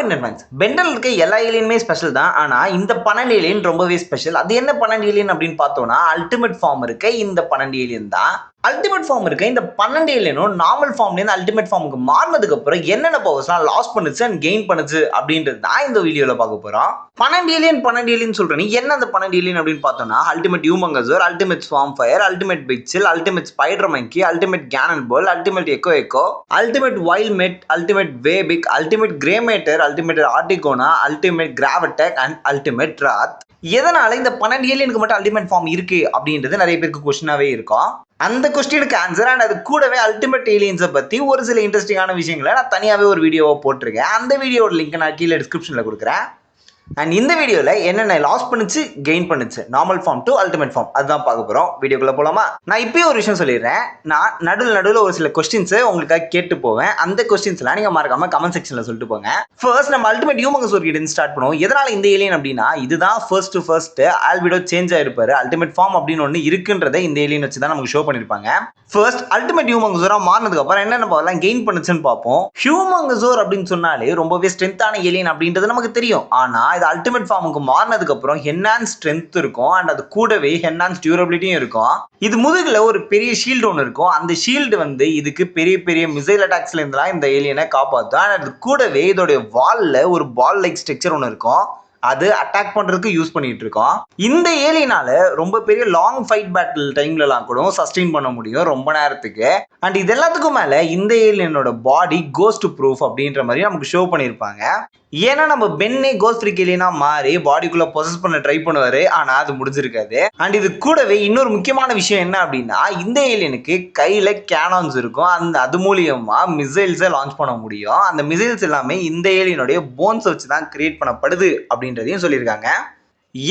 Ben 10 fans பெண்டல் இருக்க எல்லா ஏலியனுமே special தான். ஆனால் இந்த 12 ஏலியன் ரொம்பவே ஸ்பெஷல். அது என்ன 12 ஏலியன் அப்படின்னு பார்த்தோம்னா அல்டிமேட் ஃபார்ம் இருக்க இந்த 12 ஏலியன் தான். அல்டிமேட் ஃபார்ம் இருக்க இந்த 12 ஏலியனும் நார்மல் ஃபார்ம்லேருந்து அல்டிமேட் ஃபார்முக்கு மாறினதுக்கு அப்புறம் என்னென்ன பவர்ஸ்லாம் லாஸ் பண்ணுச்சு அண்ட் கெயின் பண்ணுச்சு அப்படின்றது தான் இந்த வீடியோவில் பார்க்க போகிறோம். 12 ஏலியன் சொல்கிறேன். என்ன அந்த 12 ஏலியன் அப்படின்னு பார்த்தோம்னா ultimate Humungousaur, ultimate Swampfire, ultimate Big Chill, ultimate Spidermonkey, ultimate Cannonbolt, ultimate Echo, ultimate Wildmutt, ultimate Way Big, ultimate Grey Matter, ultimate Arctiguana, ultimate Gravattack and ultimate Rath. எதனால இந்த 12 ஏலியனுக்கு மட்டும் ultimate form இருக்கு அப்படின்றது நிறைய பேருக்கு கொஸ்டினாவே இருக்கும். அந்த கொஸ்டினுக்கு ஆன்சர் அண்ட் அது கூடவே அல்டிமேட் ஏலியன்ஸை பற்றி ஒரு சில இன்ட்ரெஸ்டிங்கான விஷயங்களை நான் தனியாகவே ஒரு வீடியோவை போட்டிருக்கேன். அந்த வீடியோட லிங்க் நான் கீழே டிஸ்கிரிப்ஷனில் கொடுக்குறேன். அண்ட் இந்த வீடியோவில் என்னென்ன லாஸ் பண்ணுச்சு கெயின் பண்ணுச்சு normal form to ultimate form அதுதான் பார்க்க போகிறோம். வீடியோக்குள்ளே போகலாமா? நான் இப்போயே ஒரு விஷயம் சொல்லிடுறேன். நான் நடுவில் ஒரு சில கொஸ்டின்ஸை உங்களுக்காக கேட்டு போவேன். அந்த கொஸ்டின்ஸ்லாம் நீங்கள் மறக்காம கமெண்ட் செக்ஷனில் சொல்லிட்டு போங்க. ஃபர்ஸ்ட் நம்ம அல்டிமேட் ஹியூமங்கஸர் கிட்ட ஸ்டார்ட் பண்ணுவோம். எதனால இந்த ஏலியன் அப்படின்னா இதுதான் ஃபர்ஸ்ட் ஆல்பிடோ சேஞ்ச் ஆயிருப்பாரு. அல்டிமேட் ஃபார்ம் அப்படின்னு ஒன்று இருக்குன்றதை இந்த ஏலியன் வச்சு தான் நமக்கு ஷோ பண்ணியிருப்பாங்க. ஃபர்ஸ்ட் அல்டிமேட் ஹியூமங்கஸரா மாறினதுக்கு அப்புறம் என்னென்ன பவர்லாம் கெயின் பண்ணுச்சுன்னு பார்ப்போம். ஹியூமங்கஸர் அப்படின்னு சொன்னாலே ரொம்பவே ஸ்ட்ரென்த்தான ஏலியன் அப்படின்றது நமக்கு தெரியும். ஆனால் இது அல்டிமேட் ஃபார்முக்கு மாறினதுக்கு அப்புறம் ஹென்னான்ஸ் ஸ்ட்ரென்த் இருக்கும் அண்ட் அது கூடவே ஹென்னான்ஸ் டியூரபிலிட்டியும் இருக்கும். இது முதுகுல ஒரு பெரிய ஷீல்டு ஒன்று இருக்கும். அந்த ஷீல்டு வந்து இதுக்கு பெரிய பெரிய மிசைல் அட்டாக்ஸ்ல இருந்தெல்லாம் இந்த ஏலியனை காப்பாற்றும். அண்ட் அது கூடவே இதோடைய வால்ல ஒரு பால் லைக் ஸ்ட்ரக்சர் ஒன்று இருக்கும். அது அட்டாக் பண்றதுக்கு யூஸ் பண்ணிட்டு இருக்கோம். இந்த ஏலியனால ரொம்ப பெரிய லாங் ஃபைட் பேட்டில் டைம்லலாம் கூட சஸ்டெயின் பண்ண முடியும் ரொம்ப நேரத்துக்கு. அண்ட் இது எல்லாத்துக்கும் மேல இந்த ஏலியனோட பாடி கோஸ்ட் ப்ரூஃப் அப்படின்ற மாதிரி நமக்கு ஷோ பண்ணியிருப்பாங்க. ஏன்னா நம்ம பென்னே கோஸ்ட் ஃப்ரீக் ஏலியனா மாறி பாடிக்குள்ள பொசஸ் பண்ண ட்ரை பண்ணுவாரு. ஆனா அது முடிஞ்சிருக்காது. அண்ட் இது கூடவே இன்னொரு முக்கியமான விஷயம் என்ன அப்படின்னா இந்த ஏலியனுக்கு கையில கேனான்ஸ் இருக்கும். அது மூலியமா மிசைல்ஸை லான்ச் பண்ண முடியும். அந்த மிசைல்ஸ் எல்லாமே இந்த ஏலியனுடைய போன்ஸ் வச்சு தான் கிரியேட் பண்ணப்படுது அப்படின்றதையும் சொல்லியிருக்காங்க.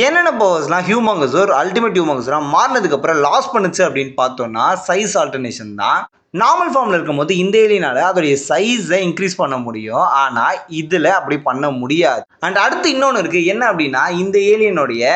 என்னென்ன பவர்ஸ்லாம் ஹியூமங்கஸர் அல்டிமேட் ஹியூமங்கஸரா மாறினதுக்கு அப்புறம் லாஸ் பண்ணுச்சு அப்படின்னு பார்த்தோம்னா சைஸ் ஆல்டர்னேஷன் தான். நார்மல் ஃபார்மில் இருக்கும்போது இந்த ஏலியனால அதோடைய சைஸை இன்க்ரீஸ் பண்ண முடியும். ஆனால் இதில் அப்படி பண்ண முடியாது. அண்ட் அடுத்து இன்னொன்று இருக்குது. என்ன அப்படின்னா இந்த ஏலியனுடைய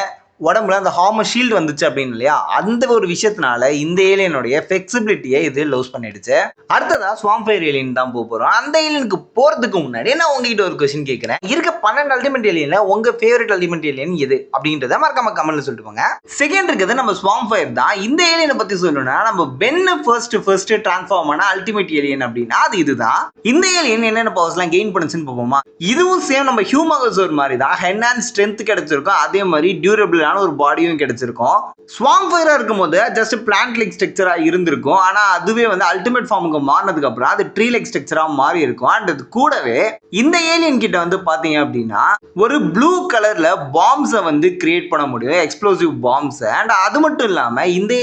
உடம்புல அந்த ஹார்மர் ஷீல்டு வந்துச்சு அப்படின்னு இல்லையா, அந்த ஒரு விஷயத்தினால இந்த ஏலியனுடைய ஃபிளெக்சிபிலிட்டியை இது லூஸ் பண்ணிடுச்சு. அடுத்ததா ஸ்வாம் ஃபயர் ஏலியன் தான் போகிறோம். அந்த ஏலியனுக்கு போகிறதுக்கு முன்னாடி நான் உங்ககிட்ட ஒரு கொஸ்டின் கேட்குறேன். இருக்க 12 அல்டிமேட் ஏலியன்ல உங்க ஃபேவரட் அல்டிமேட் ஏலியன் எது அப்படின்றத மறக்காம கமெண்ட்ல சொல்லிட்டு போங்க. செகண்ட் இருக்குது நம்ம ஸ்வாம் ஃபயர் தான். இந்த ஏலியனை பத்தி சொல்லணும்னா நம்ம பென்னு ஃபர்ஸ்ட் டிரான்ஸ்ஃபார்ம் ஆன அல்டிமேட் ஏலியன் அப்படின்னா அது இதுதான். இந்த ஏலியன் என்னென்ன பவர்ஸ்லாம் கெயின் பண்ணுச்சுன்னு பார்ப்போமா. இதுவும் சேம் நம்ம ஹியூமங்கஸர் மாதிரி தான். ஹென்னான்ஸ் ஸ்ட்ரென்த் கிடைச்சிருக்கும். அதே மாதிரி டியூரபிள் ஒரு பாடியும் கிடைச்சிருக்கும். ஸ்வாம் ஃபயரா இருக்கும்போது ஜஸ்ட் பிளான்ட் லைக் ஸ்ட்ரக்சரா இருந்திருக்கும். ஆனா அதுவே வந்து அல்டிமேட் ஃபார்முக்கு மாறினதுக்கு அப்புறம் அது ட்ரீ லைக் ஸ்ட்ரக்சரா மாறி இருக்கும். அண்ட் அது கூடவே இந்த ஏலியன் கிட்ட வந்து பாத்தீங்க அப்படின்னா ஒரு ப்ளூ கலர்ல பாம்ஸை வந்து கிரியேட் பண்ண முடியும், எக்ஸ்ப்ளோசிவ் பாம்ஸ். அண்ட் அது மட்டும் இல்லாம இந்த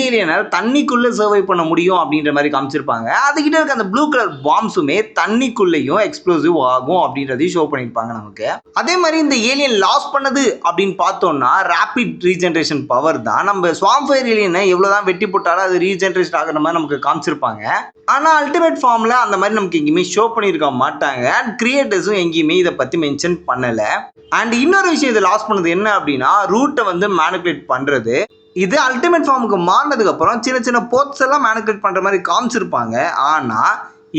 ஏலியனால தண்ணிக்குள்ள சர்வை பண்ண முடியும் அப்படின்ற மாதிரி காமிச்சிருப்பாங்க. அதுகிட்ட இருக்க அந்த ப்ளூ கலர் பாம்ஸுமே தண்ணிக்குள்ளேயும் எக்ஸ்ப்ளோசிவ் ஆகும் அப்படின்றதையும் ஷோ பண்ணியிருப்பாங்க நமக்கு. அதே மாதிரி இந்த ஏலியன் லாஸ் பண்ணது அப்படின்னு பார்த்தோம்னா ரேபிட் ரீஜெனரேஷன் பவர் தான். நம்ம ஸ்வாம் ஃபயர் ஏலியனை எவ்வளவுதான் வெட்டி போட்டாலும் அது ரீஜெனரேஷன் ஆகிற மாதிரி நமக்கு காமிச்சிருப்பாங்க. ஆனா அல்டிமேட் ஃபார்ம்ல அந்த மாதிரி நமக்கு எங்கேயுமே ஷோ பண்ணியிருக்க மாட்டாங்க. அண்ட் கிரியேட்டர்ஸும் எங்கேயுமே இதை பத்தி மென்ஷன் பண்ணல. அண்ட் இன்னொரு விஷயம் இதை லாஸ் பண்ணது என்ன அப்படின்னா ரூட்டை வந்து மேனிபுலேட் பண்றது. இது அல்டிமேட் ஃபார்முக்கு மாறினதுக்கு அப்புறம் சின்ன சின்ன போர்ட்ஸ் எல்லாம் மேனிபுலேட் பண்ற மாதிரி காமிச்சிருப்பாங்க. ஆனா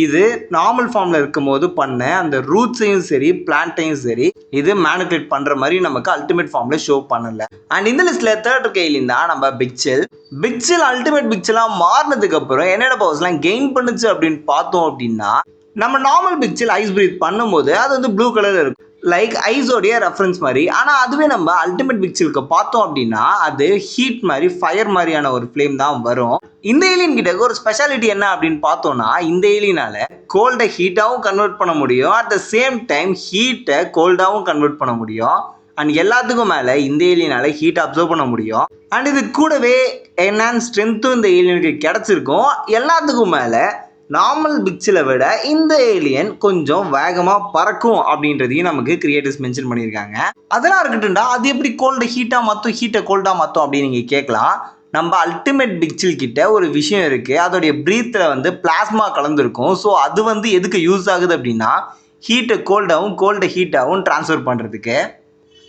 இது நார்மல் ஃபார்ம்ல இருக்கும்போது பண்ண அந்த ரூட்ஸையும் சரி பிளான்ட்டையும் சரி இது மேனிபுலேட் பண்ற மாதிரி நமக்கு அல்டிமேட் ஃபார்ம்ல ஷோ பண்ணல. அண்ட் இந்த லிஸ்ட்ல தேர்ட் ஏலியன் தான் நம்ம பிக் சில் அல்டிமேட் பிக் சில்லா மாறினதுக்கு அப்புறம் என்னென்ன பவர்ஸ்லாம் கெயின் பண்ணுச்சு அப்படின்னு பார்த்தோம் அப்படின்னா நம்ம நார்மல் பிக் சில் ஐஸ் பிரீத் பண்ணும்போது அது வந்து ப்ளூ கலர்ல இருக்கும், லைக் ஐஸோடைய ரெஃபரன்ஸ் மாதிரி. ஆனால் அதுவே நம்ம அல்டிமேட் பிக் சில்க்கு பார்த்தோம் அப்படின்னா அது ஹீட் மாதிரி ஃபயர் மாதிரியான ஒரு ஃப்ளேம் தான் வரும். இந்த ஏலியன் கிட்ட ஒரு ஸ்பெஷாலிட்டி என்ன அப்படின்னு பார்த்தோம்னா இந்த ஏலியனால கோல்டை ஹீட்டாகவும் கன்வெர்ட் பண்ண முடியும். அட் த சேம் டைம் ஹீட்டை கோல்டாகவும் கன்வெர்ட் பண்ண முடியும். அண்ட் எல்லாத்துக்கும் மேலே இந்த ஏலியனால ஹீட் அப்சர்வ் பண்ண முடியும். அண்ட் இது கூடவே என்ஹான்ஸ் ஸ்ட்ரென்த்தும் இந்த ஏலியனுக்கு கிடைச்சிருக்கும். எல்லாத்துக்கும் மேலே நார்மல் பிக்சிலை விட இந்த ஏலியன் கொஞ்சம் வேகமாக பறக்கும் அப்படின்றதையும் நமக்கு கிரியேட்டர்ஸ் மென்ஷன் பண்ணியிருக்காங்க. அதெல்லாம் இருக்கட்டும்டா அது எப்படி கோல்டை ஹீட்டாக மாற்றும் ஹீட்டை கோல்டாக மாற்றும் அப்படின்னு நீங்கள் கேட்கலாம். நம்ம அல்டிமேட் பிக் சில் கிட்ட ஒரு விஷயம் இருக்குது. அதோடைய ப்ரீத்தில் வந்து பிளாஸ்மா கலந்துருக்கும். ஸோ அது வந்து எதுக்கு யூஸ் ஆகுது அப்படின்னா ஹீட்டை கோல்டாகவும் கோல்டை ஹீட்டாகவும் ட்ரான்ஸ்ஃபர் பண்ணுறதுக்கு.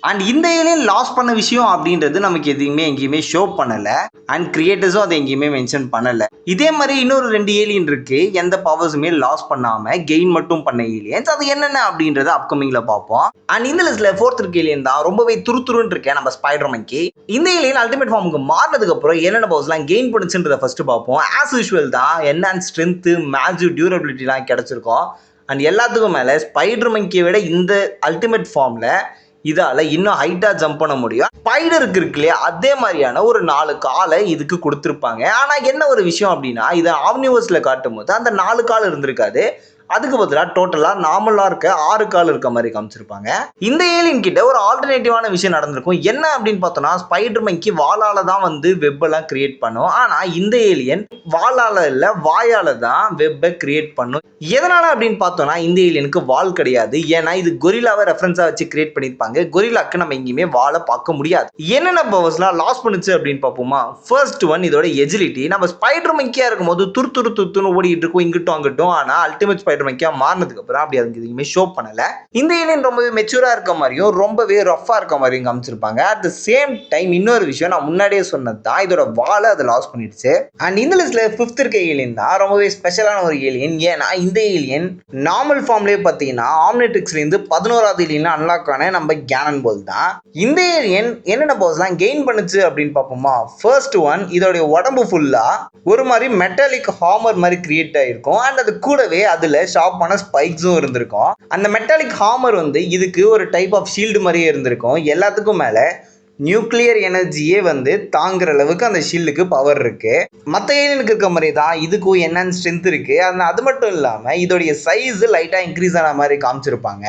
அண்ட் இந்த ஏலியன் லாஸ் பண்ண விஷயம் அப்படின்றது நமக்கு எதுவுமே எங்கேயுமே ஷோ பண்ணல அண்ட் கிரியேட்டர்ஸும் அதை எங்கேயுமே மென்ஷன் பண்ணல. இதே மாதிரி இன்னொரு 2 ஏலியன் இருக்கு, எந்த பவர்ஸுமே லாஸ் பண்ணாம கெயின் மட்டும் பண்ண ஏலியன்ஸ். அது என்னென்ன அப்படின்றத அப்கமிங்ல பார்ப்போம். அண்ட் இந்த லிஸ்ட்ல 4th இருக்க ஏலியன் தான் ரொம்பவே துருதுருன்னு இருக்கேன், நம்ம ஸ்பைடர் மங்கி. இந்த ஏலியன் அல்டிமேட் ஃபார்முக்கு மாறினதுக்கு அப்புறம் என்னென்ன பவர்ஸ்லாம் கெயின் பண்ணுச்சுன்றத ஃபர்ஸ்ட் பார்ப்போம். ஆஸ் யூஷுவல் தான் என்ஹான்ஸ் ஸ்ட்ரென்த், மேஜிக் டியூரபிலிட்டிலாம் கிடைச்சிருக்கும். அண்ட் எல்லாத்துக்கும் மேலே ஸ்பைடர் மங்கியை விட இந்த அல்டிமேட் ஃபார்மில் இதால் இன்னும் ஹைட்டாக ஜம்ப் பண்ண முடியும். ஸ்பைடருக்கு இருக்கு இல்லையா, அதே மாதிரியான ஒரு 4 காலை இதுக்கு கொடுத்துருப்பாங்க. ஆனால் என்ன ஒரு விஷயம் அப்படின்னா, இதை ஆம்னிவர்ஸில் காட்டும் போது அந்த 4 கால் இருந்திருக்காது. அதுக்கு பதிலாக டோட்டலாக நார்மலாக இருக்க 6 கால் இருக்க மாதிரி காமிச்சிருப்பாங்க. இந்த ஏலியன் கிட்ட ஒரு ஆல்டர்னேட்டிவான விஷயம் நடந்திருக்கும். என்ன அப்படின்னு பார்த்தோம்னா, ஸ்பைடர் மங்கி வாளால தான் வந்து வெப்பெல்லாம் கிரியேட் பண்ணும். ஆனால் இந்த ஏலியன் வாளால இல்லை, வாயால தான் வெப்பை கிரியேட் பண்ணும். எதனால அப்படின்னு பார்த்தோம்னா, இந்த ஏலியனுக்கு வால் கிடையாது. ஏன்னா இது கொரில்லாவை ரெஃபரன்ஸாக வச்சு கிரியேட் பண்ணியிருப்பாங்க. கொரில்லாக்கு நம்ம எங்கேயுமே வாழை பார்க்க முடியாது. என்னென்ன பவர்ஸ்லாம் லாஸ் பண்ணுச்சு அப்படின்னு பார்ப்போமா. ஃபர்ஸ்ட் ஒன் இதோட எஜிலிட்டி. நம்ம ஸ்பைடர் மங்கியா இருக்கும் போது துருத்துன்னு ஓடிட்டு இருக்கும் இங்கிட்டும் அங்கிட்டும். ஆனால் அல்டிமேட் ஸ்பைடர் மங்கியா மாறினதுக்கு அப்புறம் அப்படி அதுக்கு எதுவுமே ஷோ பண்ணல. இந்த ஏலியன் ரொம்பவே மெச்சூரா இருக்க மாதிரியும் ரொம்பவே ரஃபா இருக்க மாதிரியும் காமிச்சிருப்பாங்க. அட் த சேம் டைம் இன்னொரு விஷயம் நான் முன்னாடியே சொன்னது தான், இதோட வாலை அதை லாஸ் பண்ணிடுச்சு. அண்ட் இந்த லிஸ்ட்ல 5th இருக்க ஏலியன் தான் ரொம்பவே ஸ்பெஷலான ஒரு ஏலியன். ஏன்னா இந்த ஏலியன் நார்மல் ஃபார்ம்லேயே பார்த்தீங்கன்னா ஆம்னிட்ரிக்ஸ்லேருந்து 11வது ஏலியன் அன்லாக் ஆன நம்ம கேனன் போல் தான். இந்த ஏலியன் என்னென்ன பவர்ஸ்லாம் கெயின் பண்ணுச்சு அப்படின்னு பார்ப்போமா. ஃபர்ஸ்ட் ஒன், இதோடைய உடம்பு ஃபுல்லா ஒரு மாதிரி மெட்டாலிக் ஹாமர் மாதிரி கிரியேட் ஆயிருக்கும். அண்ட் அது கூடவே அதுல ஷார்ப்பான ஸ்பைக்ஸும் இருந்திருக்கும். அந்த மெட்டாலிக் ஹாமர் வந்து இதுக்கு ஒரு டைப் ஆஃப் ஷீல்டு மாதிரியே இருந்திருக்கும். எல்லாத்துக்கும் மேல நியூக்ளியர் எனர்ஜியே வந்து தாங்குற அளவுக்கு அந்த ஷீல்டுக்கு பவர் இருக்கு. மற்ற ஏலியனுக்கு இருக்க மாதிரி தான் இதுக்கும் என்னென்ன ஸ்ட்ரென்த் இருக்கு. அது மட்டும் இல்லாம இதோடைய சைஸ் லைட்டா இன்க்ரீஸ் ஆன மாதிரி காமிச்சிருப்பாங்க.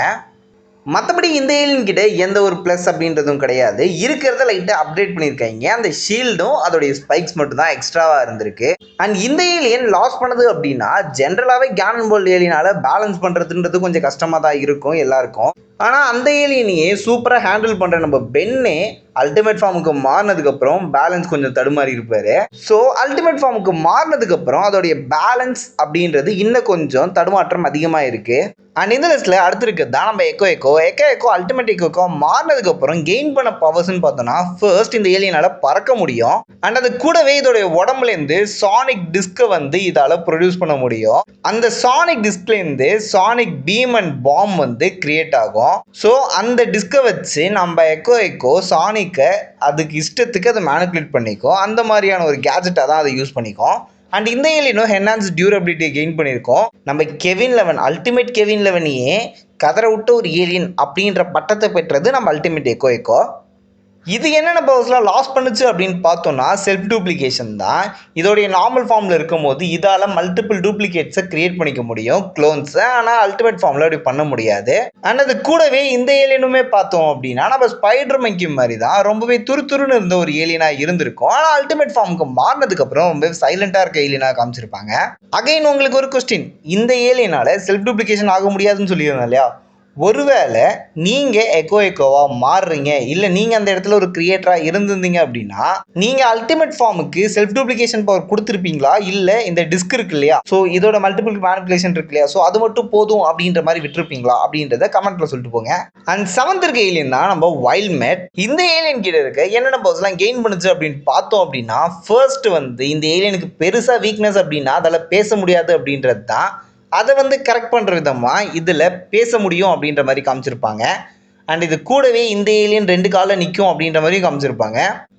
மற்றபடி இந்த ஏலியன் கிட்ட எந்த ஒரு ப்ளஸ் அப்படின்றதும் கிடையாது. இருக்கிறத லைட்டாக அப்டேட் பண்ணியிருக்காங்க. அந்த ஷீல்டும் அதோடைய ஸ்பைக்ஸ் மட்டும் தான் எக்ஸ்ட்ராவாக இருந்திருக்கு. அண்ட் இந்த ஏலியன் லாஸ் பண்ணது அப்படின்னா ஜென்ரலாகவே கேனன் போல்ட் ஏலியனால பேலன்ஸ் பண்ணுறதுன்றது கொஞ்சம் கஷ்டமாக தான் இருக்கும் எல்லாருக்கும். ஆனால் அந்த ஏலியனையே சூப்பராக ஹேண்டில் பண்ணுற நம்ம பென்னே அல்டிமேட் ஃபார்முக்கு மாறினதுக்கப்புறம் பேலன்ஸ் கொஞ்சம் தடுமாறி இருப்பார். ஸோ அல்டிமேட் ஃபார்முக்கு மாறினதுக்கப்புறம் அதோடைய பேலன்ஸ் அப்படின்றது இன்னும் கொஞ்சம் தடுமாற்றம் அதிகமாக இருக்குது. அண்ட் இந்த லிஸ்ட்டில் அடுத்து இருக்கிறது தான் நம்ம எக்கோ அல்டிமேட் எக்கோ மாறினதுக்கப்புறம் கெயின் பண்ண பவர்ஸ்ன்னு பார்த்தோன்னா, ஃபர்ஸ்ட் இந்த ஏலியனால் பறக்க முடியும். அண்ட் அது கூடவே இதோடைய உடம்புலேருந்து சானிக் டிஸ்கை வந்து இதால் ப்ரொடியூஸ் பண்ண முடியும். அந்த சானிக் டிஸ்க்லேருந்து சானிக் பீம் அண்ட் பாம் வந்து கிரியேட் ஆகும். ஸோ அந்த டிஸ்கை வச்சு நம்ம எக்கோ சானிக்கை அதுக்கு இஷ்டத்துக்கு அதை மேனிபுலேட் பண்ணிக்கும். அந்த மாதிரியான ஒரு கேஜெட்டாக தான் அதை யூஸ் பண்ணிக்கும். அண்ட் இந்த ஏலியனும் என்ஹான்ஸ் டியூரபிலிட்டியை கெயின் பண்ணியிருக்கோம். நம்ம கெவின் 11 அல்டிமேட் கெவின் 11 கதற விட்ட ஒரு ஏலியன் அப்படின்ற பட்டத்தை பெற்றது நம்ம அல்டிமேட் எக்கோ. இது என்னென்ன பவர்ஸ்லாம் லாஸ் பண்ணுச்சு அப்படின்னு பார்த்தோம்னா, செல்ஃப் டூப்ளிகேஷன் தான். இதோடைய நார்மல் ஃபார்மில் இருக்கும் போது இதால் மல்டிபிள் டூப்ளிகேட்ஸை கிரியேட் பண்ணிக்க முடியும், க்ளோன்ஸை. ஆனால் அல்டிமேட் ஃபார்மில் அப்படி பண்ண முடியாது. அண்ட் அது கூடவே இந்த ஏலியனுமே பார்த்தோம் அப்படின்னா நம்ம ஸ்பைடர் மங்கி மாதிரி தான் ரொம்பவே துருன்னு இருந்த ஒரு ஏலியனாக இருந்திருக்கும். ஆனால் அல்டிமேட் ஃபார்முக்கு மாறினதுக்கப்புறம் ரொம்ப சைலண்டாக இருக்க ஏலியனாக காமிச்சிருப்பாங்க. அகைன் உங்களுக்கு ஒரு கொஸ்டின், இந்த ஏலியனால் செல்ஃப் டூப்ளிகேஷன் ஆக முடியாதுன்னு சொல்லியிருந்தோம் இல்லையா. ஒருவேளை நீங்கள் எக்கோவாக மாறுறீங்க, இல்லை நீங்கள் அந்த இடத்துல ஒரு கிரியேட்டராக இருந்திருந்தீங்க அப்படின்னா நீங்கள் அல்டிமேட் ஃபார்முக்கு செல்ஃப் டூப்ளிகேஷன் பவர் கொடுத்துருப்பீங்களா, இல்லை இந்த டிஸ்க் இருக்கு இல்லையா, ஸோ இதோட மல்டிபிள் மேனிபுலேஷன் இருக்கு இல்லையா, ஸோ அது மட்டும் போதும் அப்படின்ற மாதிரி விட்டுருப்பீங்களா அப்படின்றத கமெண்ட்டில் சொல்லிட்டு போங்க. அண்ட் 7th இருக்க ஏலியன் தான் நம்ம வைல்ட்மேட். இந்த ஏலியன் கிட்ட இருக்க என்னென்ன பவர்ஸ்லாம் கெயின் பண்ணுச்சு அப்படின்னு பார்த்தோம் அப்படின்னா, ஃபர்ஸ்ட் வந்து இந்த ஏலியனுக்கு பெருசாக வீக்னஸ் அப்படின்னா அதில் பேச முடியாது அப்படின்றது தான். அதை வந்து கரெக்ட் பண்ணுற விதமாக இதில் பேச முடியும் அப்படின்ற மாதிரி காமிச்சிருப்பாங்க. அண்ட் இது கூடவே இந்த ஏலியன் 2 காலில் நிற்கும் அப்படின்ற மாதிரி காமிச்சிருப்பாங்க.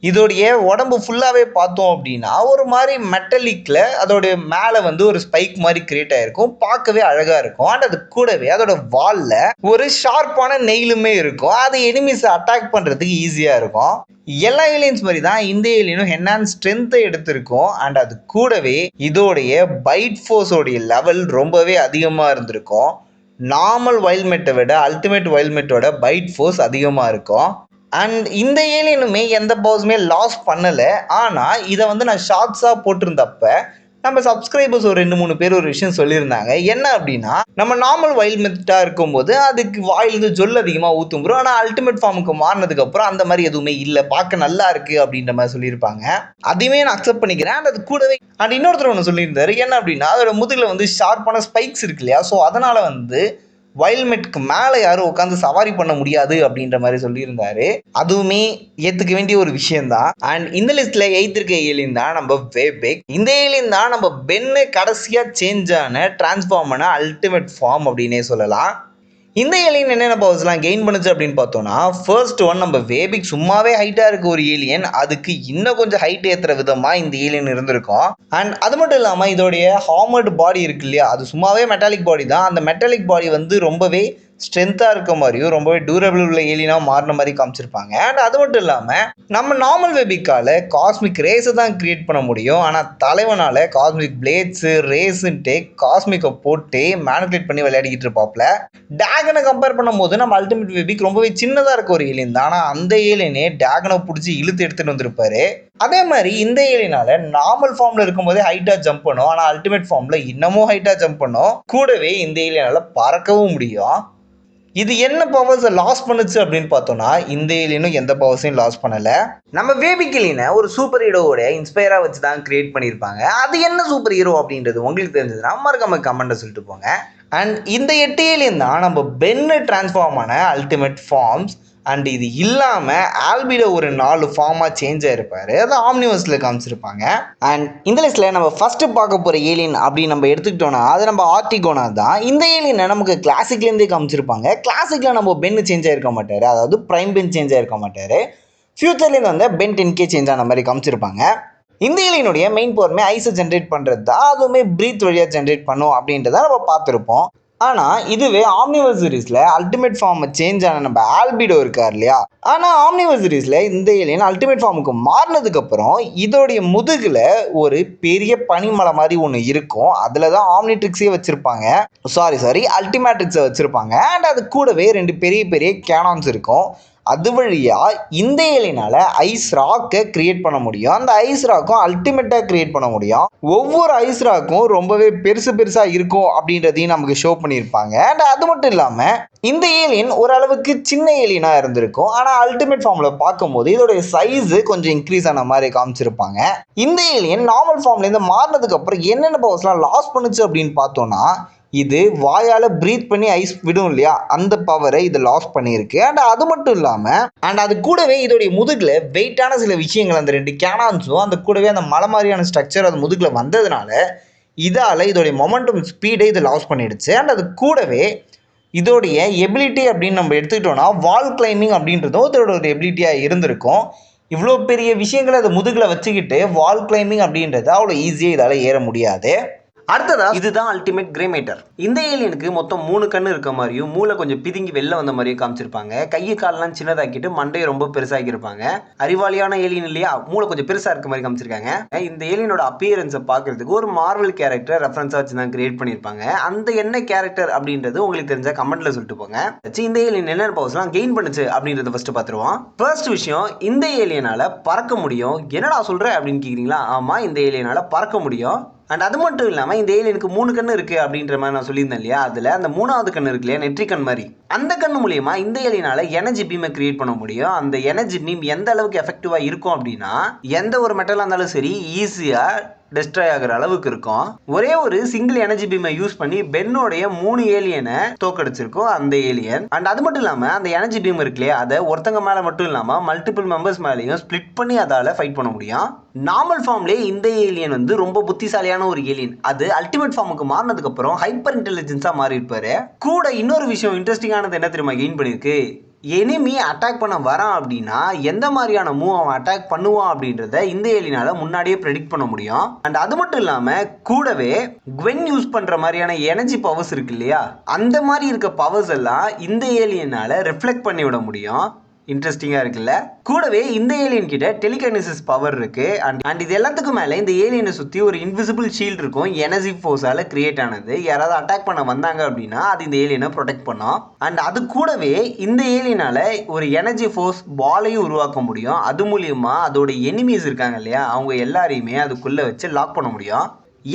இதோடைய உடம்பு ஃபுல்லாகவே பார்த்தோம் அப்படின்னா ஒரு மாதிரி மெட்டலிக்கில் அதோடைய மேலே வந்து ஒரு ஸ்பைக் மாதிரி கிரியேட் ஆகிருக்கும், பார்க்கவே அழகாக இருக்கும். அண்ட் அது கூடவே அதோட வாலில் ஒரு ஷார்ப்பான நெயிலுமே இருக்கும். அது எனிமீஸை அட்டாக் பண்ணுறதுக்கு ஈஸியாக இருக்கும். எல்லா ஏலியன்ஸ் மாதிரி தான் இந்த ஏலியனும் என்ஹான்ஸ் ஸ்ட்ரென்த்தை எடுத்திருக்கும். அண்ட் அது கூடவே இதோடைய பைட் ஃபோர்ஸோடைய லெவல் ரொம்பவே அதிகமாக இருந்திருக்கும். நார்மல் வைல்ட்மேட்டை விட அல்டிமேட் வைல்ட்மேட்டோட பைட் ஃபோர்ஸ் அதிகமாக இருக்கும். அண்ட் இந்த ஏலியனுமே எந்த பவர்ஸுமே லாஸ் பண்ணலை. ஆனால் இதை வந்து நான் ஷார்ட்ஸாக போட்டிருந்தப்ப நம்ம சப்ஸ்கிரைபர்ஸ் ஒரு 2-3 பேர் ஒரு விஷயம் சொல்லியிருந்தாங்க. என்ன அப்படின்னா, நம்ம நார்மல் வைல்ட்மேட்டாக இருக்கும்போது அதுக்கு வாயிலிருந்து ஜொல் அதிகமாக ஊற்றும் ப்ரோ, ஆனால் அல்டிமேட் ஃபார்முக்கு மாறினதுக்கப்புறம் அந்த மாதிரி எதுவுமே இல்லை, பார்க்க நல்லா இருக்குது அப்படின்ற மாதிரி சொல்லியிருப்பாங்க. அதையுமே நான் அக்செப்ட் பண்ணிக்கிறேன். அண்ட் அது கூடவே அண்ட் இன்னொருத்தர் ஒன்று சொல்லியிருந்தாரு. என்ன அப்படின்னா, அதோட முதுகில் வந்து ஷார்ப்பான ஸ்பைக்ஸ் இருக்கு இல்லையா, ஸோ அதனால் வந்து வைல்மெட்க்கு மேலே யாரும் உட்காந்து சவாரி பண்ண முடியாது அப்படின்ற மாதிரி சொல்லியிருந்தாரு. அதுவுமே ஏற்றுக்க வேண்டிய ஒரு விஷயம்தான். அண்ட் இந்த லிஸ்ட்ல 8th இருக்க ஏலியன் தான் நம்ம வேபெக். இந்த ஏலியன் தான் நம்ம பென்னு கடைசியாக சேஞ்ச் ஆன டிரான்ஸ்ஃபார்ம் ஆன அல்டிமேட் ஃபார்ம் அப்படின்னே சொல்லலாம். இந்த ஏலியன் என்னென்ன பவர்ஸ்லாம் கெயின் பண்ணுச்சு அப்படின்னு பார்த்தோம்னா, ஃபர்ஸ்ட் ஒன் நம்ம வேபிக் சும்மாவே ஹைட்டாக இருக்க ஒரு ஏலியன், அதுக்கு இன்னும் கொஞ்சம் ஹைட் ஏற்றுற விதமாக இந்த ஏலியன் இருந்திருக்கும். அண்ட் அது மட்டும் இல்லாமல் இதோடைய ஹார்மர்டு பாடி இருக்கு இல்லையா, அது சும்மாவே மெட்டாலிக் பாடி தான். அந்த மெட்டாலிக் பாடி வந்து ரொம்பவே ஸ்ட்ரென்த்தாக இருக்க மாதிரியும் ரொம்பவே டியூரபிள் உள்ள ஏலியனாக மாறின மாதிரி காமிச்சிருப்பாங்க. அண்ட் அது மட்டும் இல்லாமல் நம்ம நார்மல் வேபிக்கால் காஸ்மிக் ரேஸை தான் கிரியேட் பண்ண முடியும். ஆனால் தலைவனால் காஸ்மிக் பிளேட்ஸு ரேஸுன்ட்டு காஸ்மிக்கை போட்டு மேனிபுலேட் பண்ணி விளையாடிக்கிட்டு இருப்பாப்ல. டேகனை கம்பேர் பண்ணும்போது நம்ம அல்டிமேட் வேபிக் ரொம்பவே சின்னதாக இருக்க ஒரு ஏலியன் தான். ஆனால் அந்த ஏலியனே டேகனை பிடிச்சி இழுத்து எடுத்துகிட்டு வந்திருப்பாரு. அதே மாதிரி இந்த ஏலியனால நார்மல் ஃபார்மில் இருக்கும்போதே ஹைட்டாக ஜம்ப் பண்ணும். ஆனால் அல்டிமேட் ஃபார்மில் இன்னமும் ஹைட்டாக ஜம்ப் பண்ணும். கூடவே இந்த ஏலியனால பறக்கவும் முடியும். இது என்ன பவர்ஸை லாஸ் பண்ணுச்சு அப்படின்னு பார்த்தோம்னா, இந்த ஏலியனும் எந்த பவர்ஸையும் லாஸ் பண்ணலை. நம்ம வேபிக் ஏலியனை ஒரு சூப்பர் ஹீரோவோட இன்ஸ்பயராக வச்சு தான் கிரியேட் பண்ணியிருப்பாங்க. அது என்ன சூப்பர் ஹீரோ அப்படின்றது உங்களுக்கு தெரிஞ்சதுன்னா மறக்காம கமெண்ட்டை சொல்லிட்டு போங்க. அண்ட் இந்த 8 ஏலியன் தான் நம்ம பென்னு டிரான்ஸ்ஃபார்ம் ஆன அல்டிமேட் ஃபார்ம்ஸ். அண்ட் இது இல்லாமல் ஆல்பிடோ ஒரு 4 ஃபார்மாக சேஞ்ச் ஆகிருப்பார். அதை ஆம்னிவர்ஸில் காமிச்சிருப்பாங்க. அண்ட் இந்த லிஸ்ட்டில் நம்ம ஃபஸ்ட்டு பார்க்க போகிற ஏலியன் அப்படின்னு நம்ம எடுத்துக்கிட்டோன்னா அது நம்ம ஆர்டிகோனா தான். இந்த ஏலியனை நமக்கு கிளாசிக்லேருந்தே காமிச்சிருப்பாங்க. கிளாசிக்கில் நம்ம பென்னு சேஞ்ச் ஆகிருக்க மாட்டார், அதாவது ப்ரைம் பென் சேஞ்ச் ஆகிருக்க மாட்டார். ஃபியூச்சர்லேருந்து வந்து பென் 10K சேஞ்ச் ஆன மாதிரி காமிச்சிருப்பாங்க. இந்த ஏலியனுடைய மெயின் பவருமே ஐஸை ஜென்ரேட் பண்ணுறது தான். அதுவுமே ப்ரீத் வழியாக ஜென்ரேட் பண்ணும் அப்படின்றத நம்ம பார்த்துருப்போம். ஆனால் இதுவே ஆம்னிவர்ஸ் சீரிஸில் அல்டிமேட் ஃபார்மை சேஞ்ச் ஆன நம்ம ஆல்பிடோ இருக்கார் இல்லையா, ஆனால் ஆம்னிவர்ஸ் சீரிஸில் இந்த ஏலியன் அல்டிமேட் ஃபார்முக்கு மாறினதுக்கப்புறம் இதோடைய முதுகில் ஒரு பெரிய பனிமலை மாதிரி ஒன்று இருக்கும். அதில் தான் ஆம்னிட்ரிக்ஸே வச்சுருப்பாங்க, சாரி அல்டிமேட்ரிக்ஸை வச்சுருப்பாங்க. அண்ட் அது கூடவே 2 பெரிய பெரிய கேனான்ஸ் இருக்கும். அது வழியாக இந்த ஏலியனால் ஐஸ் ராக்கை கிரியேட் பண்ண முடியும். அந்த ஐஸ் ராக்கும் அல்டிமேட்டாக கிரியேட் பண்ண முடியும். ஒவ்வொரு ஐஸ் ராக்கும் ரொம்பவே பெருசாக இருக்கும் அப்படின்றதையும் நமக்கு ஷோ பண்ணியிருப்பாங்க. அண்ட் அது மட்டும் இல்லாமல் இந்த ஏலியன் ஓரளவுக்கு சின்ன ஏலியனாக இருந்திருக்கும். ஆனால் அல்டிமேட் ஃபார்மில் பார்க்கும்போது இதோடைய சைஸு கொஞ்சம் இன்க்ரீஸ் ஆன மாதிரி காமிச்சிருப்பாங்க. இந்த ஏலியன் நார்மல் ஃபார்ம்லேருந்து மாறினதுக்கப்புறம் என்னென்ன பவர்ஸ்லாம் லாஸ் பண்ணுச்சு அப்படின்னு பார்த்தோன்னா, இது வாயால் ப்ரீத் பண்ணி ஐஸ் விடும் இல்லையா, அந்த பவரை இது லாஸ் பண்ணியிருக்கு. அண்ட் அது மட்டும் இல்லாமல் அண்ட் அது கூடவே இதோடைய முதுகில் வெயிட்டான சில விஷயங்கள் அந்த 2 கேனான்ஸும் அந்த கூடவே அந்த மலை மாதிரியான ஸ்ட்ரக்சர் அது முதுகில் வந்ததுனால இதால் இதோடைய மொமெண்டம் ஸ்பீடை இது லாஸ் பண்ணிடுச்சு. அண்ட் அது கூடவே இதோடைய எபிலிட்டி அப்படின்னு நம்ம எடுத்துக்கிட்டோன்னா வால் கிளைம்பிங் அப்படின்றதும் இதோட ஒரு எபிலிட்டியாக இருந்திருக்கும். இவ்வளோ பெரிய விஷயங்களை அதை முதுகில் வச்சுக்கிட்டு வால் கிளைம்பிங் அப்படின்றது அவ்வளோ ஈஸியாக இதால் ஏற முடியாது. அடுத்ததா இதுதான் அல்டிமேட் கிரே மேட்டர். இந்த ஏலியனுக்கு மொத்தம் 3 கண்ணு இருக்க மாதிரியும் மூளை கொஞ்சம் பிதுங்கி வெளில வந்த மாதிரியும் காமிச்சிருப்பாங்க. கையை காலெல்லாம் சின்னதாக்கிட்டு மண்டையை ரொம்ப பெருசாக்கியிருப்பாங்க. அறிவாளியான ஏலியன் இல்லையா, மூளை கொஞ்சம் பெருசாக இருக்க மாதிரி காமிச்சிருக்காங்க. இந்த ஏலியனோட அப்பியரன்ஸை பார்க்கறதுக்கு ஒரு மார்வல் கேரக்டர் ரெஃபரன்ஸாக வச்சு தான் கிரியேட் பண்ணியிருப்பாங்க. அந்த என்ன கேரக்டர் அப்படின்றது உங்களுக்கு தெரிஞ்ச கமெண்ட்ல சொல்லிட்டு போங்க. இந்த ஏலியன் என்னென்ன பவர்ஸ்லாம் கெயின் பண்ணுச்சு அப்படின்றத ஃபர்ஸ்ட் பார்த்துருவோம். ஃபர்ஸ்ட் விஷயம், இந்த ஏலியனால பறக்க முடியும். என்னடா சொல்ற அப்படின்னு கேட்குறீங்களா? ஆமாம், இந்த ஏலியனால பறக்க முடியும். அண்ட் அது மட்டும் இல்லாமல் இந்த ஏலியனுக்கு 3 கண்ணு இருக்குது அப்படின்ற மாதிரி நான் சொல்லியிருந்தேன் இல்லையா, அதில் அந்த 3வது கண்ணு இருக்கு இல்லையா, நெற்றி கண் மாதிரி, அந்த கண்ணு மூலியமா இந்த ஏலியனால எனர்ஜி பீமை கிரியேட் பண்ண முடியும். அந்த எனர்ஜி பீம் எந்த அளவுக்கு எஃபெக்டிவாக இருக்கும் அப்படின்னா, எந்த ஒரு மெட்டலாக இருந்தாலும் சரி ஈஸியாக டெஸ்ட்ராய் ஆகிற அளவுக்கு இருக்கும். ஒரே ஒரு சிங்கிள் எனர்ஜி பீமை யூஸ் பண்ணி பென்னோடைய 3 ஏலியனை தோக்கடிச்சிருக்கும் அந்த ஏலியன். அண்ட் அது மட்டும் இல்லாமல் அந்த எனர்ஜி பீம் இருக்கு இல்லையா, அதை ஒருத்தங்க மேலே மட்டும் இல்லாமல் மல்டிபிள் மெம்பர்ஸ் மேலேயும் ஸ்பிளிட் பண்ணி அதால் ஃபைட் பண்ண முடியும். நார்மல் ஃபார்ம்லேயே இந்த ஏலியன் வந்து ரொம்ப புத்திசாலியான ஒரு ஏலியன். அது அல்டிமேட் ஃபார்முக்கு மாறினதுக்கு அப்புறம் ஹைப்பர் இன்டெலிஜென்ஸாக மாறி இருப்பாரு. கூட இன்னொரு விஷயம் இன்ட்ரெஸ்டிங்கானது என்ன தெரியுமா கெயின் பண்ணியிருக்கு, எனிமி அட்டாக் பண்ண வரான் அப்படின்னா எந்த மாதிரியான மூவ் அவன் அட்டாக் பண்ணுவான் அப்படின்றத இந்த ஏலியனால முன்னாடியே ப்ரெடிக்ட் பண்ண முடியும். அண்ட் அது மட்டும் இல்லாமல் கூடவே குவென் யூஸ் பண்ணுற மாதிரியான எனர்ஜி பவர்ஸ் இருக்கு இல்லையா, அந்த மாதிரி இருக்க பவர்ஸ் எல்லாம் இந்த ஏலியனால ரிஃப்ளெக்ட் பண்ணி விட முடியும். இன்ட்ரெஸ்டிங்காக இருக்குல்ல. கூடவே இந்த ஏலியன் கிட்ட டெலிகைனசிஸ் பவர் இருக்கு. அண்ட் இது எல்லாத்துக்கும் மேலே இந்த ஏலியனை சுற்றி ஒரு இன்விசிபிள் ஷீல்டு இருக்கும், எனர்ஜி ஃபோர்ஸால் கிரியேட் ஆனது. யாராவது அட்டாக் பண்ண வந்தாங்க அப்படின்னா அது இந்த ஏலியனை ப்ரொடெக்ட் பண்ணும். அண்ட் அது கூடவே இந்த ஏலியனால ஒரு எனர்ஜி ஃபோர்ஸ் பாலையும் உருவாக்க முடியும். அது மூலியமா அதோட எனிமீஸ் இருக்காங்க இல்லையா, அவங்க எல்லாரையுமே அதுக்குள்ளே வச்சு லாக் பண்ண முடியும்.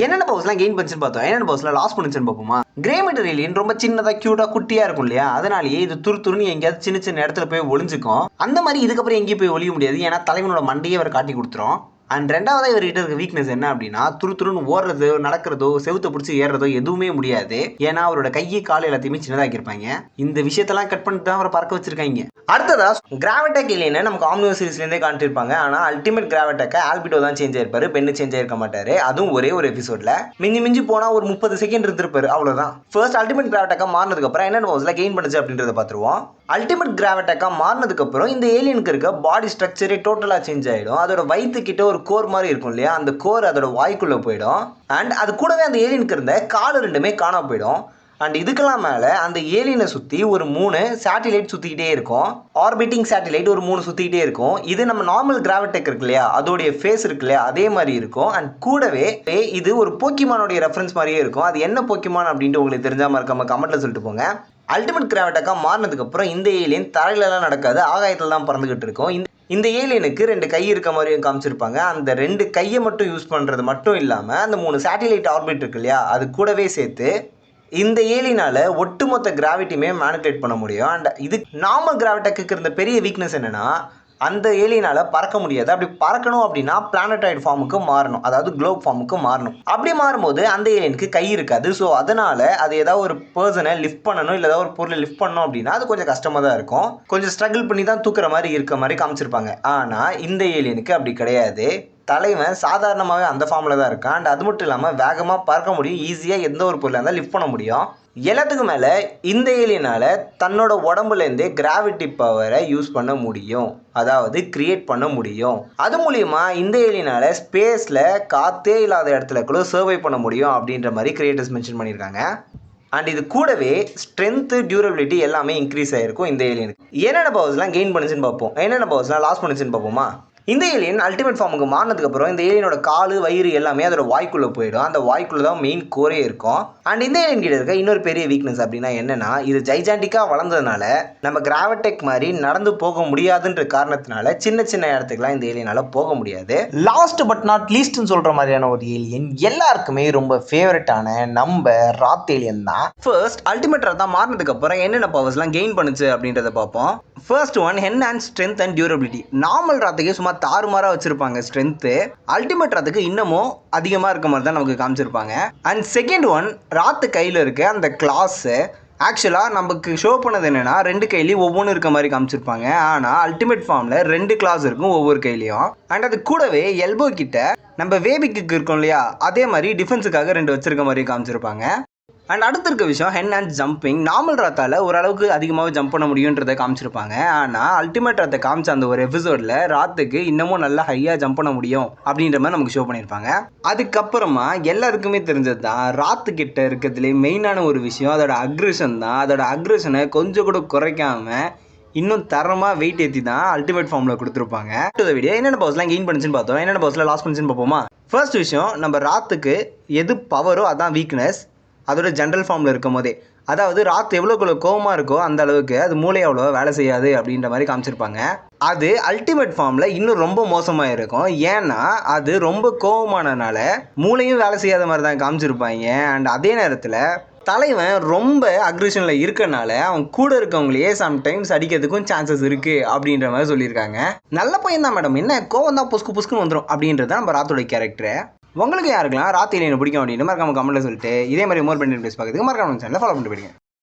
என்னென்ன பவர்ஸ்லாம் கெயின் பண்ணுச்சுன்னு பார்த்தோம், என்னென்ன பவர்ஸ்லாம் லாஸ் பண்ணுச்சுன்னு பார்ப்போமா. கிரே மேட்டர் ஏலியன் ரொம்ப சின்னதாக க்யூட்டாக குட்டியாக இருக்கும் இல்லையா, அதனாலேயே இது துருன்னு எங்கேயாவது சின்ன சின்ன இடத்துல போய் ஒளிஞ்சுக்கும். அந்த மாதிரி இதுக்கப்புறம் எங்கேயும் போய் ஒளிய முடியாது, ஏன்னா தலைவனோட மண்டையே அவர் காட்டி கொடுத்துரும். அண்ட் ரெண்டாவதாக இவர்கிட்ட இருக்க வீக்னஸ் என்ன அப்படின்னா துருன்னு ஓடுறதோ நடக்கிறதோ செவுத்தை பிடிச்சி ஏறுறதோ எதுவுமே முடியாது. ஏன்னா அவரோட கையை கால் எல்லாத்தையுமே சின்னதாக்கியிருப்பாங்க. இந்த விஷயத்தெல்லாம் கட் பண்ணிட்டு தான் அவரை பறக்க வச்சிருக்காங்க. அடுத்ததா கிராவிடெக் ஏலியனை நமக்கு ஆம்னிவர்ஸ் சீரிஸ்லேருந்தே காட்டிருப்பாங்க. ஆனால் அல்டிமேட் கிராவிடெக்கை ஆல்பிடோ தான் சேஞ்ச் ஆயிருப்பாரு, பெண்ணு சேஞ்ச் ஆயிருக்க மாட்டாரு. அதுவும் ஒரே ஒரு எபிசோட்ல மிஞ்சி போனா ஒரு 30 செகண்ட் இருந்திருப்பாரு, அவ்வளவுதான். ஃபர்ஸ்ட் அல்டிமேட் கிராவிடெக்கா மாறினதுக்கு அப்புறம் என்ன பவர்ஸ்ல கெயின் பண்ணுச்சு அப்படின்றத பார்த்துருவோம். அல்டிமேட் கிராவிடெக்கா மாறினதுக்கு அப்புறம் இந்த ஏலியனுக்கு இருக்க பாடி ஸ்ட்ரக்சரே டோட்டலா சேஞ்ச் ஆயிடும். அதோட வயிற்று கிட்ட ஒரு கோர் மாதிரி இருக்கும் இல்லையா, அந்த கோர் அதோட வாய்க்குள்ள போயிடும். அண்ட் அது கூடவே அந்த ஏலியனுக்கு இருந்த கால் ரெண்டுமே காணாம போயிடும். அண்ட் இதுக்கெல்லாம் மேலே அந்த ஏலியனை சுற்றி ஒரு 3 சேட்டிலைட் சுற்றிக்கிட்டே இருக்கும். ஆர்பிட்டிங் சேட்டிலைட் ஒரு 3 சுற்றிக்கிட்டே இருக்கும். இது நம்ம நார்மல் கிராவிடெக் இருக்கு இல்லையா, அதோடைய ஃபேஸ் இருக்கு இல்லையா, அதே மாதிரி இருக்கும். அண்ட் கூடவே இது ஒரு போக்கிமானோடைய ரெஃபரன்ஸ் மாதிரியே இருக்கும். அது என்ன போக்கிமான் அப்படின்ட்டு உங்களுக்கு தெரிஞ்சாமல் இருக்காம கமெண்ட்ல சொல்லிட்டு போங்க. அல்டிமேட் கிராவிடெக்கா மாறினதுக்கு அப்புறம் இந்த ஏலியன் தரையிலலாம் நடக்காது, ஆகாயத்தில் தான் பறந்துகிட்டு இருக்கும். இந்த ஏலியனுக்கு 2 கை இருக்க மாதிரியும் காமிச்சிருப்பாங்க. அந்த 2 கையை மட்டும் யூஸ் பண்ணுறது மட்டும் இல்லாமல் அந்த 3 சேட்டிலைட் ஆர்பிட் இருக்கு இல்லையா, அது கூடவே சேர்த்து இந்த ஏலியனால ஒட்டுமொத்த கிராவிட்டியுமே மேனிபுலேட் பண்ண முடியும். அண்ட் இது நார்மல் கிராவிடெக்கு இருந்த பெரிய வீக்னஸ் என்னன்னா, அந்த ஏலியனால பறக்க முடியாது. அப்படி பறக்கணும் அப்படின்னா பிளானட்டாய்டு ஃபார்முக்கு மாறணும், அதாவது குளோப் ஃபார்முக்கு மாறணும். அப்படி மாறும்போது அந்த ஏலியனுக்கு கை இருக்காது. ஸோ அதனால அது ஏதாவது ஒரு பர்சனை லிஃப்ட் பண்ணணும், இல்லை ஏதாவது ஒரு பொருளை லிஃப்ட் பண்ணணும் அப்படின்னா அது கொஞ்சம் கஷ்டமாக தான் இருக்கும். கொஞ்சம் ஸ்ட்ரகிள் பண்ணி தான் தூக்குற மாதிரி இருக்க மாதிரி காமிச்சிருப்பாங்க. ஆனால் இந்த ஏலியனுக்கு அப்படி கிடையாது. தலைவன் சாதாரணமாகவே அந்த ஃபார்மில் தான் இருக்கான். அண்ட் அது மட்டும் இல்லாமல் வேகமாக பறக்க முடியும், ஈஸியாக எந்த ஒரு பொருளாக இருந்தால் லிஃப்ட் பண்ண முடியும். எல்லாத்துக்கும் மேலே இந்த ஏலியனால் தன்னோட உடம்புலேருந்தே கிராவிட்டி பவரை யூஸ் பண்ண முடியும், அதாவது கிரியேட் பண்ண முடியும். அது மூலிமா இந்த ஏலியனால் ஸ்பேஸில் காற்றே இல்லாத இடத்துல கூட சர்வை பண்ண முடியும் அப்படின்ற மாதிரி கிரியேட்டர்ஸ் மென்ஷன் பண்ணியிருக்காங்க. அண்ட் இது கூடவே ஸ்ட்ரென்த்து, டியூரபிலிட்டி எல்லாமே இன்க்ரீஸ் ஆகிருக்கும் இந்த ஏலியனுக்கு. என்னென்ன பவர்ஸ்லாம் கெயின் பண்ணுச்சுன்னு பார்ப்போம், என்னென்ன பவர்ஸ்லாம் லாஸ் பண்ணுச்சுன்னு பார்ப்போமா. இந்த ஏலியன் அல்டிமேட் ஃபார்முக்கு மாறினதுக்கப்புறம் இந்த ஏலியனோட கால் வயிறு எல்லாமே அதோட வாய்க்குள்ளே போயிடும். அந்த வாய்க்குள்ளே தான் மெயின் கோரே இருக்கும். அண்ட் இந்த ஏலியன் கிட்ட இருக்க இன்னொரு பெரிய வீக்னஸ் அப்படின்னா என்னன்னா, இது ஜைஜாண்டிக்காக வளர்ந்ததுனால நம்ம கிராவிடெக் மாதிரி நடந்து போக முடியாதுன்ற காரணத்தினால சின்ன சின்ன இடத்துக்குலாம் இந்த ஏலியனால போக முடியாது. லாஸ்ட் பட் நாட் லீஸ்ட்னு சொல்கிற மாதிரியான ஒரு ஏலியன் எல்லாருக்குமே ரொம்ப ஃபேவரட்டான நம்ம ராத் ஏலியன் தான். ஃபர்ஸ்ட் அல்டிமேட் ராத்தா மாறினதுக்கு அப்புறம் என்னென்ன பவர்ஸ்லாம் கெயின் பண்ணுச்சு அப்படின்றத பார்ப்போம். First one enhance strength and durability. Normal ராத்துக்கே சும்மா தாறுமாறாக வச்சிருப்பாங்க ஸ்ட்ரென்த்து, அல்டிமேட் ராத்துக்கு இன்னமும் அதிகமாக இருக்க மாதிரி தான் நமக்கு காமிச்சிருப்பாங்க. அண்ட் செகண்ட் ஒன், ராத்து கையில் இருக்க அந்த கிளாஸு ஆக்சுவலாக நமக்கு ஷோ பண்ணது என்னென்னா 2 கையிலையும் ஒவ்வொன்று இருக்க மாதிரி காமிச்சிருப்பாங்க. ஆனால் அல்டிமேட் ஃபார்மில் 2 கிளாஸ் இருக்கும் ஒவ்வொரு கையிலையும். அண்ட் அது கூடவே எல்போ கிட்ட நம்ம வேபிக்கு இருக்கும் இல்லையா, அதே மாதிரி டிஃபென்ஸுக்காக 2 வச்சிருக்க மாதிரி காமிச்சிருப்பாங்க. அண்ட் அடுத்த இருக்க விஷயம் ஹென் அண்ட் ஜம்பிங். நார்மல் ராத்தால் ஓரளவுக்கு அதிகமாக ஜம்ப் பண்ண முடியுன்றதை காமிச்சிருப்பாங்க. ஆனால் அல்டிமேட் ராத்தை காமிச்ச அந்த ஒரு எபிசோடில் ராத்துக்கு இன்னமும் நல்லா ஹையாக ஜம்ப் பண்ண முடியும் அப்படின்ற மாதிரி நமக்கு ஷோ பண்ணியிருப்பாங்க. அதுக்கப்புறமா எல்லாருக்குமே தெரிஞ்சது தான் ராத்துக்கிட்ட இருக்கிறதுலே மெயினான ஒரு விஷயம் அதோட அக்ரெஷன் தான். அதோட அக்ரெஷனை கொஞ்சம் கூட குறைக்காமல் இன்னும் தரமாக வெயிட் ஏற்றி தான் அல்டிமேட் ஃபார்மில் கொடுத்துருப்பாங்க. வீடியோ என்னென்ன பவர்ஸ்லாம் கெயின் பண்ணுச்சுன்னு பார்த்தோம், என்னென்ன பவர்ஸ்லாம் லாஸ் பண்ணுச்சுன்னு பார்ப்போமா. ஃபர்ஸ்ட் விஷயம், நம்ம ராத்துக்கு எது பவரோ அதான் வீக்னஸ் அதோட ஜென்ரல் ஃபார்மில் இருக்கும் போதே. அதாவது ராத் எவ்வளோக்குள்ள கோவமாக இருக்கோ அந்த அளவுக்கு அது மூளை அவ்வளோ வேலை செய்யாது அப்படின்ற மாதிரி காமிச்சிருப்பாங்க. அது அல்டிமேட் ஃபார்மில் இன்னும் ரொம்ப மோசமாக இருக்கும். ஏன்னா அது ரொம்ப கோவமானனால மூளையும் வேலை செய்யாத மாதிரி தான் காமிச்சிருப்பாங்க. அண்ட் அதே நேரத்தில் தலைவன் ரொம்ப அக்ரெஷனில் இருக்கனால அவன் கூட இருக்கவங்களையே சம்டைம்ஸ் அடிக்கிறதுக்கும் சான்சஸ் இருக்குது அப்படின்ற மாதிரி சொல்லியிருக்காங்க. நல்ல பையன் தான் மேடம், என்ன கோவம் தான் புஸ்குன்னு வந்துடும் அப்படின்றது நம்ம ராத்தோட கேரக்டரு. உங்களுக்கு யாருக்கெல்லாம் ராத் ஏலியனை பிடிக்கும் அப்படின்னு மறக்காம கமெண்ட்ல சொல்லிட்டு இதே மாதிரி மோர் பண்ணி பார்க்குறதுக்கு மறக்காம சேனலை ஃபாலோ பண்ணிட்டு போயிடுங்க.